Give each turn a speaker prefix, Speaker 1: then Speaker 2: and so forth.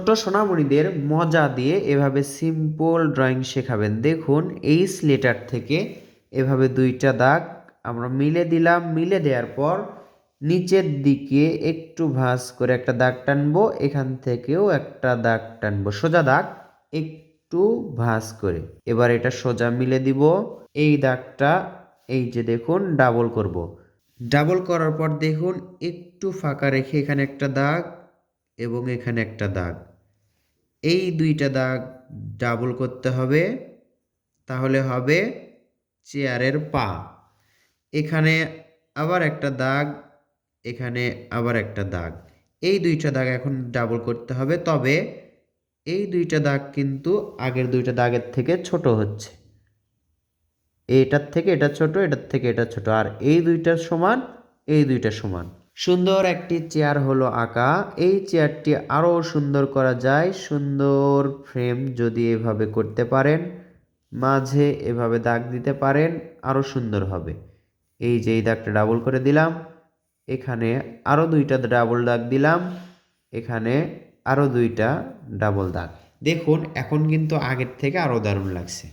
Speaker 1: ছোট্ট সোনামণিদের মজা দিয়ে এভাবে সিম্পল ড্রয়িং শেখাবেন। দেখুন এইচ লেটার থেকে এভাবে দুইটা দাগ আমরা মিলে দিলাম। মিলে দেওয়ার পর নিচের দিকে একটু ভাঁজ করে একটা দাগ টানবো, এখান থেকেও একটা দাগ টানবো, সোজা দাগ একটু ভাঁজ করে। এবার এটা সোজা মিলে দিব। এই দাগটা এই যে দেখুন ডাবল করব। ডাবল করার পর দেখুন একটু ফাঁকা রেখে এখানে একটা দাগ এবং এখানে একটা দাগ, এই দুইটা দাগ ডাবল করতে হবে, তাহলে হবে চেয়ারের পা। এখানে আবার একটা দাগ, এখানে আবার একটা দাগ, এই দুইটা দাগ এখন ডাবল করতে হবে। তবে এই দুইটা দাগ কিন্তু আগের দুইটা দাগের থেকে ছোট হচ্ছে, এটার থেকে এটা ছোট, এটার থেকে এটা ছোট, আর এই দুইটার সমান, এই দুইটা সমান। সুন্দর একটি চেয়ার হলো আঁকা। এই চেয়ারটি আরও সুন্দর করা যায়, সুন্দর ফ্রেম যদি এভাবে করতে পারেন, মাঝে এভাবে দাগ দিতে পারেন, আরও সুন্দর হবে। এই যে এই দাগটা ডাবল করে দিলাম, এখানে আরও দুইটা ডাবল দাগ দিলাম, এখানে আরও দুইটা ডাবল দাগ। দেখুন এখন কিন্তু আগের থেকে আরও দারুণ লাগছে।